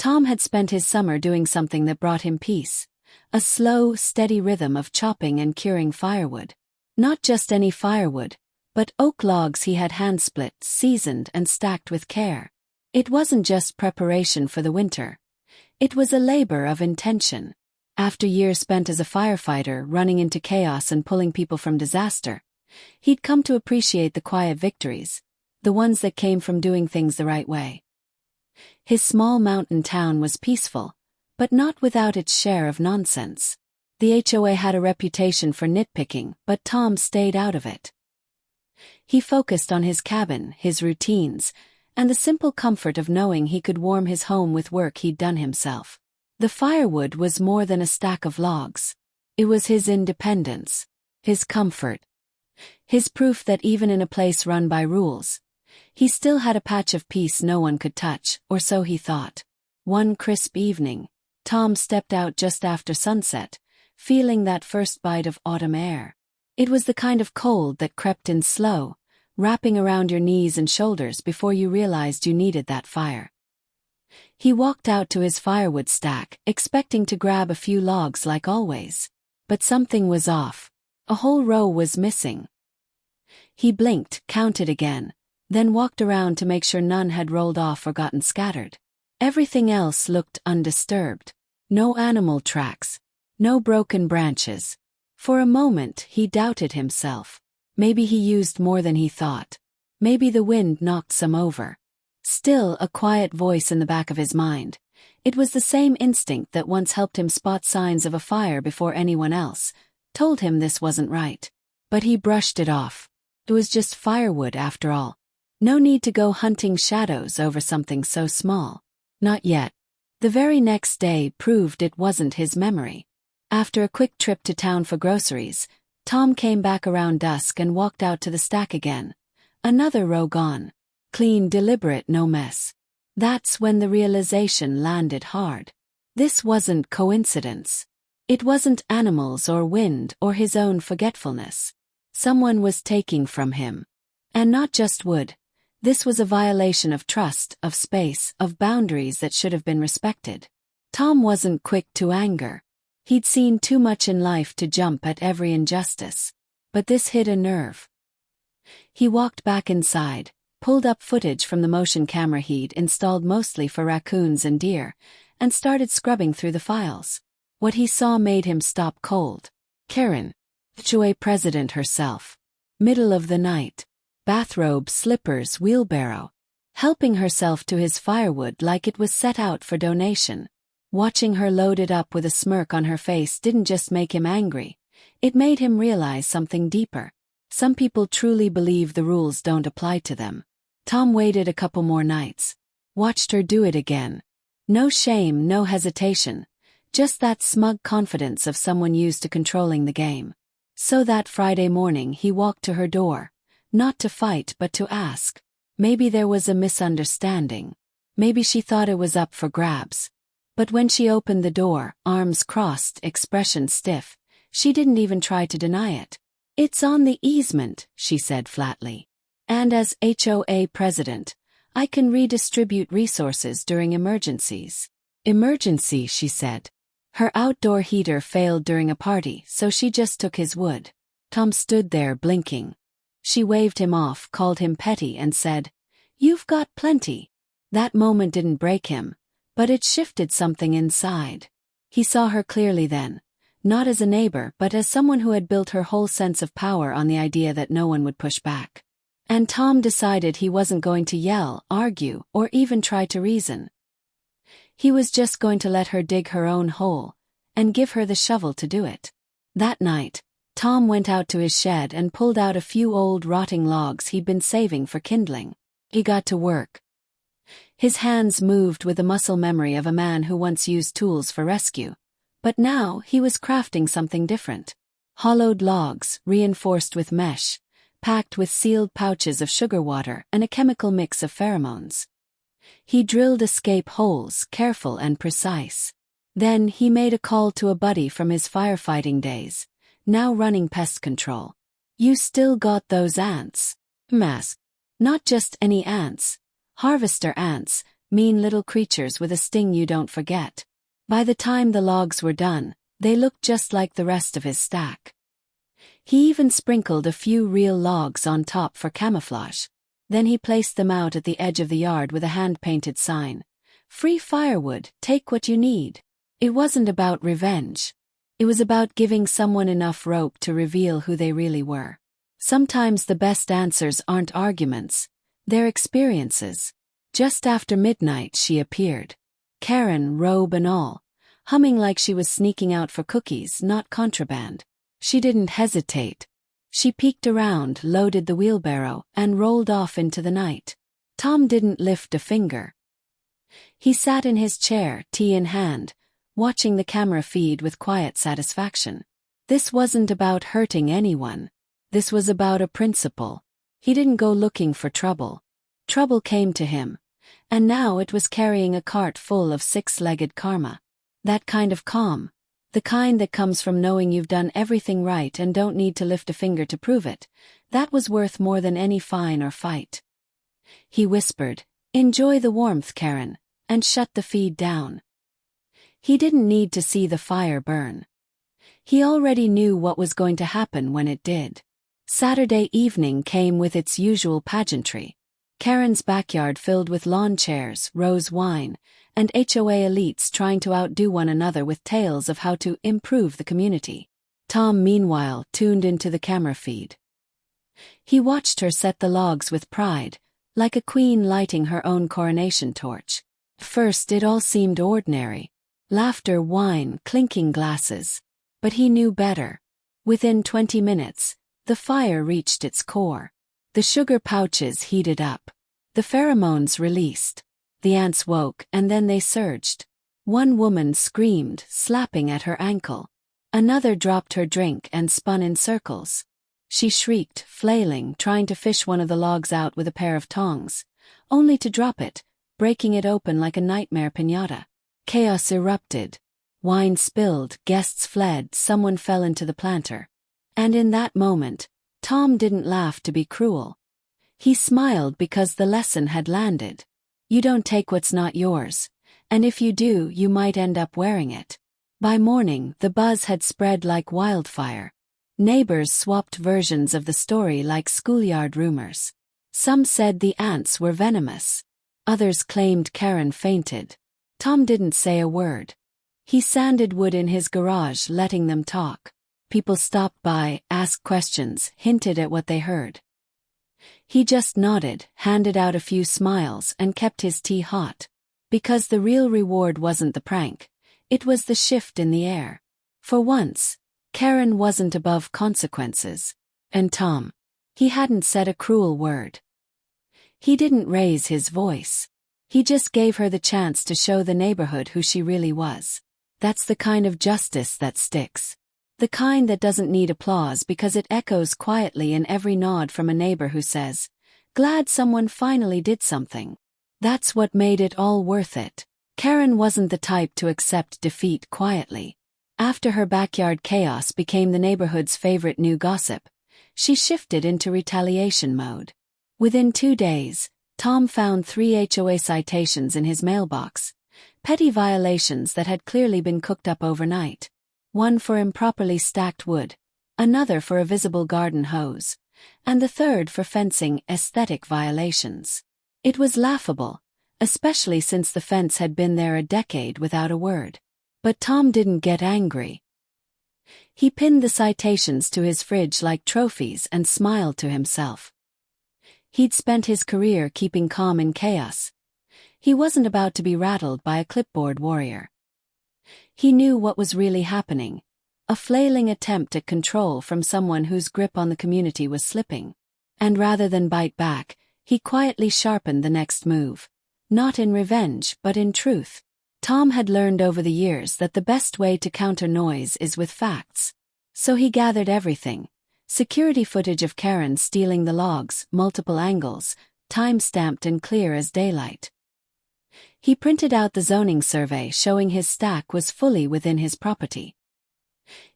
Tom had spent his summer doing something that brought him peace. A slow, steady rhythm of chopping and curing firewood. Not just any firewood, but oak logs he had hand-split, seasoned and stacked with care. It wasn't just preparation for the winter. It was a labor of intention. After years spent as a firefighter, running into chaos and pulling people from disaster, he'd come to appreciate the quiet victories, the ones that came from doing things the right way. His small mountain town was peaceful, but not without its share of nonsense. The HOA had a reputation for nitpicking, but Tom stayed out of it. He focused on his cabin, his routines, and the simple comfort of knowing he could warm his home with work he'd done himself. The firewood was more than a stack of logs. It was his independence, his comfort, his proof that even in a place run by rules, he still had a patch of peace no one could touch, or so he thought. One crisp evening, Tom stepped out just after sunset, feeling that first bite of autumn air. It was the kind of cold that crept in slow, wrapping around your knees and shoulders before you realized you needed that fire. He walked out to his firewood stack, expecting to grab a few logs like always. But something was off. A whole row was missing. He blinked, counted again, then walked around to make sure none had rolled off or gotten scattered. Everything else looked undisturbed. No animal tracks. No broken branches. For a moment he doubted himself. Maybe he used more than he thought. Maybe the wind knocked some over. Still, a quiet voice in the back of his mind. It was the same instinct that once helped him spot signs of a fire before anyone else, told him this wasn't right. But he brushed it off. It was just firewood after all. No need to go hunting shadows over something so small. Not yet. The very next day proved it wasn't his memory. After a quick trip to town for groceries, Tom came back around dusk and walked out to the stack again. Another row gone. Clean, deliberate, no mess. That's when the realization landed hard. This wasn't coincidence. It wasn't animals or wind or his own forgetfulness. Someone was taking from him. And not just wood. This was a violation of trust, of space, of boundaries that should have been respected. Tom wasn't quick to anger. He'd seen too much in life to jump at every injustice. But this hit a nerve. He walked back inside, pulled up footage from the motion camera he'd installed mostly for raccoons and deer, and started scrubbing through the files. What he saw made him stop cold. Karen, HOA president herself. Middle of the night. Bathrobe, slippers, wheelbarrow. Helping herself to his firewood like it was set out for donation. Watching her load it up with a smirk on her face didn't just make him angry. It made him realize something deeper. Some people truly believe the rules don't apply to them. Tom waited a couple more nights. Watched her do it again. No shame, no hesitation. Just that smug confidence of someone used to controlling the game. So that Friday morning he walked to her door. Not to fight but to ask. Maybe there was a misunderstanding. Maybe she thought it was up for grabs. But when she opened the door, arms crossed, expression stiff, she didn't even try to deny it. "It's on the easement," she said flatly. "And as HOA president, I can redistribute resources during emergencies." "Emergency," she said. Her outdoor heater failed during a party, so she just took his wood. Tom stood there blinking. She waved him off, called him petty and said, "You've got plenty." That moment didn't break him, but it shifted something inside. He saw her clearly then, not as a neighbor but as someone who had built her whole sense of power on the idea that no one would push back. And Tom decided he wasn't going to yell, argue, or even try to reason. He was just going to let her dig her own hole, and give her the shovel to do it. That night, Tom went out to his shed and pulled out a few old rotting logs he'd been saving for kindling. He got to work. His hands moved with the muscle memory of a man who once used tools for rescue. But now he was crafting something different. Hollowed logs, reinforced with mesh, packed with sealed pouches of sugar water and a chemical mix of pheromones. He drilled escape holes, careful and precise. Then he made a call to a buddy from his firefighting days, now running pest control. "You still got those ants?" "Mask. Not just any ants. Harvester ants, mean little creatures with a sting you don't forget. By the time the logs were done, they looked just like the rest of his stack. He even sprinkled a few real logs on top for camouflage. Then he placed them out at the edge of the yard with a hand-painted sign. "Free firewood, take what you need." It wasn't about revenge. It was about giving someone enough rope to reveal who they really were. Sometimes the best answers aren't arguments, they're experiences. Just after midnight she appeared. Karen, robe and all, humming like she was sneaking out for cookies, not contraband. She didn't hesitate. She peeked around, loaded the wheelbarrow, and rolled off into the night. Tom didn't lift a finger. He sat in his chair, tea in hand, watching the camera feed with quiet satisfaction. This wasn't about hurting anyone. This was about a principle. He didn't go looking for trouble. Trouble came to him. And now it was carrying a cart full of six-legged karma. That kind of calm. The kind that comes from knowing you've done everything right and don't need to lift a finger to prove it. That was worth more than any fine or fight. He whispered, "Enjoy the warmth, Karen," and shut the feed down. He didn't need to see the fire burn. He already knew what was going to happen when it did. Saturday evening came with its usual pageantry. Karen's backyard filled with lawn chairs, rose wine, and HOA elites trying to outdo one another with tales of how to improve the community. Tom, meanwhile, tuned into the camera feed. He watched her set the logs with pride, like a queen lighting her own coronation torch. First it all seemed ordinary. Laughter, wine, clinking glasses. But he knew better. Within 20 minutes, the fire reached its core. The sugar pouches heated up. The pheromones released. The ants woke and then they surged. One woman screamed, slapping at her ankle. Another dropped her drink and spun in circles. She shrieked, flailing, trying to fish one of the logs out with a pair of tongs, only to drop it, breaking it open like a nightmare piñata. Chaos erupted. Wine spilled, guests fled, someone fell into the planter. And in that moment, Tom didn't laugh to be cruel. He smiled because the lesson had landed. You don't take what's not yours, and if you do, you might end up wearing it. By morning, the buzz had spread like wildfire. Neighbors swapped versions of the story like schoolyard rumors. Some said the ants were venomous. Others claimed Karen fainted. Tom didn't say a word. He sanded wood in his garage, letting them talk. People stopped by, asked questions, hinted at what they heard. He just nodded, handed out a few smiles, and kept his tea hot. Because the real reward wasn't the prank. It was the shift in the air. For once, Karen wasn't above consequences. And Tom. He hadn't said a cruel word. He didn't raise his voice. He just gave her the chance to show the neighborhood who she really was. That's the kind of justice that sticks. The kind that doesn't need applause because it echoes quietly in every nod from a neighbor who says, "Glad someone finally did something." That's what made it all worth it. Karen wasn't the type to accept defeat quietly. After her backyard chaos became the neighborhood's favorite new gossip, she shifted into retaliation mode. Within 2 days, Tom found 3 HOA citations in his mailbox, petty violations that had clearly been cooked up overnight. One for improperly stacked wood, another for a visible garden hose, and the third for fencing aesthetic violations. It was laughable, especially since the fence had been there a decade without a word. But Tom didn't get angry. He pinned the citations to his fridge like trophies and smiled to himself. He'd spent his career keeping calm in chaos. He wasn't about to be rattled by a clipboard warrior. He knew what was really happening, a flailing attempt at control from someone whose grip on the community was slipping. And rather than bite back, he quietly sharpened the next move. Not in revenge, but in truth. Tom had learned over the years that the best way to counter noise is with facts. So he gathered everything. Security footage of Karen stealing the logs, multiple angles, time-stamped and clear as daylight. He printed out the zoning survey showing his stack was fully within his property.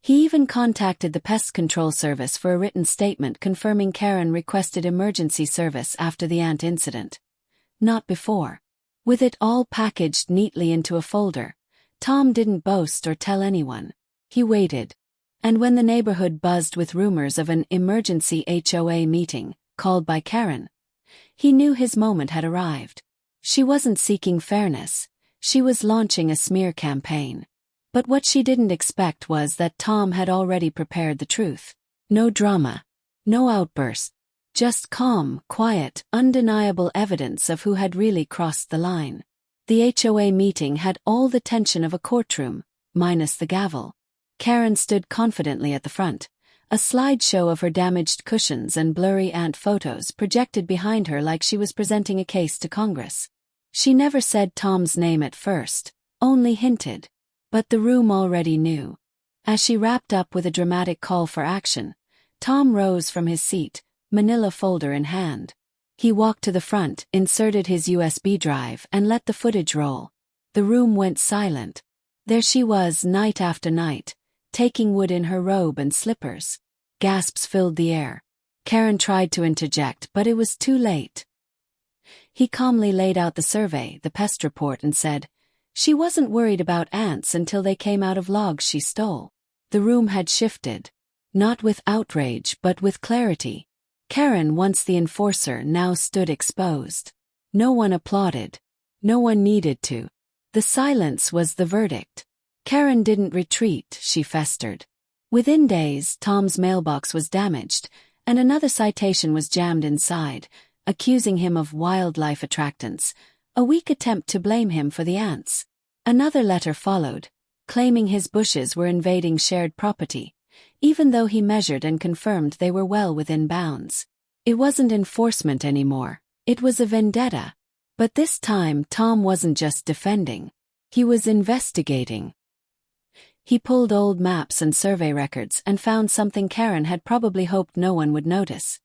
He even contacted the pest control service for a written statement confirming Karen requested emergency service after the ant incident. Not before. With it all packaged neatly into a folder, Tom didn't boast or tell anyone. He waited. And when the neighborhood buzzed with rumors of an emergency HOA meeting, called by Karen, he knew his moment had arrived. She wasn't seeking fairness, she was launching a smear campaign. But what she didn't expect was that Tom had already prepared the truth. No drama. No outburst. Just calm, quiet, undeniable evidence of who had really crossed the line. The HOA meeting had all the tension of a courtroom, minus the gavel. Karen stood confidently at the front, a slideshow of her damaged cushions and blurry aunt photos projected behind her like she was presenting a case to Congress. She never said Tom's name at first, only hinted. But the room already knew. As she wrapped up with a dramatic call for action, Tom rose from his seat, manila folder in hand. He walked to the front, inserted his USB drive, and let the footage roll. The room went silent. There she was night after night, taking wood in her robe and slippers. Gasps filled the air. Karen tried to interject, but it was too late. He calmly laid out the survey, the pest report, and said, she wasn't worried about ants until they came out of logs she stole. The room had shifted. Not with outrage, but with clarity. Karen, once the enforcer, now stood exposed. No one applauded. No one needed to. The silence was the verdict. Karen didn't retreat, she festered. Within days, Tom's mailbox was damaged, and another citation was jammed inside, accusing him of wildlife attractants, a weak attempt to blame him for the ants. Another letter followed, claiming his bushes were invading shared property, even though he measured and confirmed they were well within bounds. It wasn't enforcement anymore, it was a vendetta. But this time Tom wasn't just defending. He was investigating. He pulled old maps and survey records and found something Karen had probably hoped no one would notice.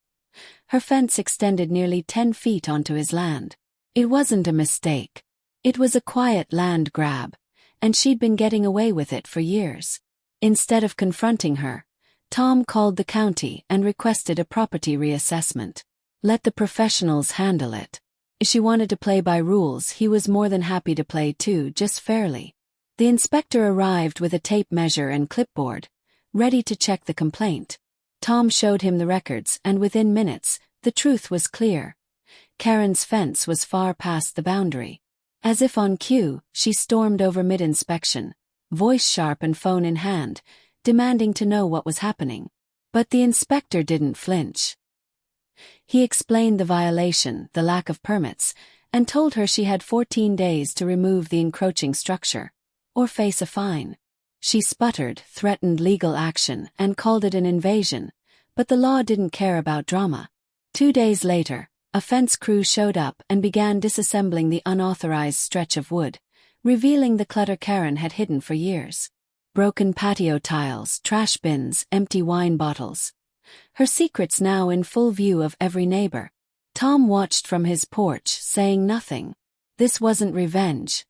Her fence extended nearly 10 feet onto his land. It wasn't a mistake. It was a quiet land grab, and she'd been getting away with it for years. Instead of confronting her, Tom called the county and requested a property reassessment. Let the professionals handle it. If she wanted to play by rules, he was more than happy to play too, just fairly. The inspector arrived with a tape measure and clipboard, ready to check the complaint. Tom showed him the records, and within minutes, the truth was clear. Karen's fence was far past the boundary. As if on cue, she stormed over mid-inspection, voice sharp and phone in hand, demanding to know what was happening. But the inspector didn't flinch. He explained the violation, the lack of permits, and told her she had 14 days to remove the encroaching structure, or face a fine. She sputtered, threatened legal action, and called it an invasion, but the law didn't care about drama. 2 days later, a fence crew showed up and began disassembling the unauthorized stretch of wood, revealing the clutter Karen had hidden for years. Broken patio tiles, trash bins, empty wine bottles. Her secrets now in full view of every neighbor. Tom watched from his porch, saying nothing. This wasn't revenge.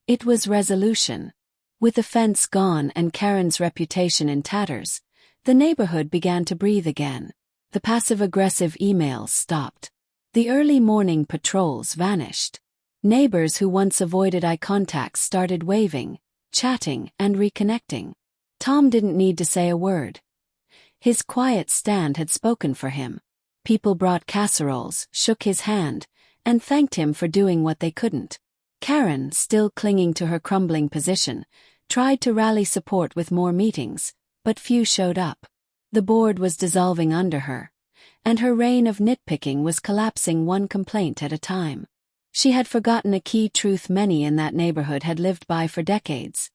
It was resolution. With the fence gone and Karen's reputation in tatters, the neighborhood began to breathe again. The passive-aggressive emails stopped. The early morning patrols vanished. Neighbors who once avoided eye contact started waving, chatting, and reconnecting. Tom didn't need to say a word. His quiet stand had spoken for him. People brought casseroles, shook his hand, and thanked him for doing what they couldn't. Karen, still clinging to her crumbling position, tried to rally support with more meetings, but few showed up. The board was dissolving under her, and her reign of nitpicking was collapsing one complaint at a time. She had forgotten a key truth many in that neighborhood had lived by for decades.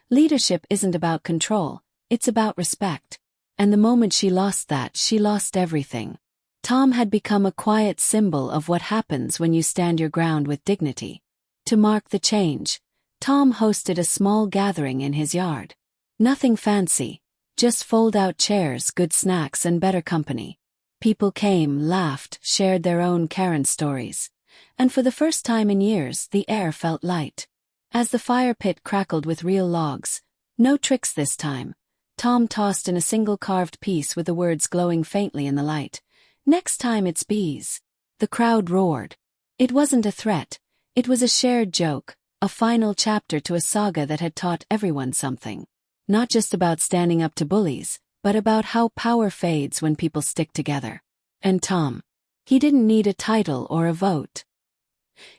Leadership isn't about control, it's about respect. And the moment she lost that, she lost everything. Tom had become a quiet symbol of what happens when you stand your ground with dignity. To mark the change, Tom hosted a small gathering in his yard. Nothing fancy, just fold-out chairs, good snacks, and better company. People came, laughed, shared their own Karen stories. And for the first time in years, the air felt light. As the fire pit crackled with real logs, no tricks this time, Tom tossed in a single carved piece with the words glowing faintly in the light. Next time it's bees. The crowd roared. It wasn't a threat, It was a shared joke, a final chapter to a saga that had taught everyone something. Not just about standing up to bullies, but about how power fades when people stick together. And Tom. He didn't need a title or a vote.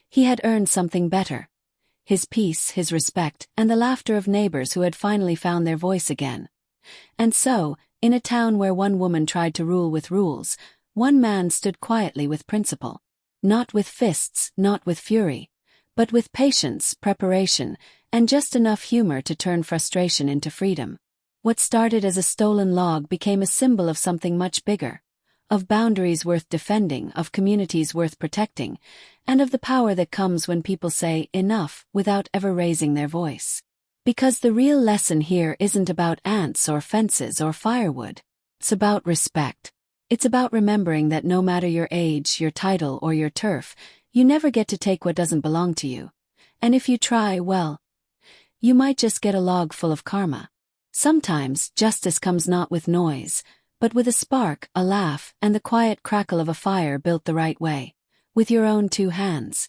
He had earned something better. His peace, his respect, and the laughter of neighbors who had finally found their voice again. And so, in a town where one woman tried to rule with rules, one man stood quietly with principle. Not with fists, not with fury, but with patience, preparation, and just enough humor to turn frustration into freedom. What started as a stolen log became a symbol of something much bigger. Of boundaries worth defending, of communities worth protecting, and of the power that comes when people say enough without ever raising their voice. Because the real lesson here isn't about ants or fences or firewood. It's about respect. It's about remembering that no matter your age, your title, or your turf, you never get to take what doesn't belong to you. And if you try, well, you might just get a log full of karma. Sometimes justice comes not with noise, but with a spark, a laugh, and the quiet crackle of a fire built the right way, with your own 2 hands.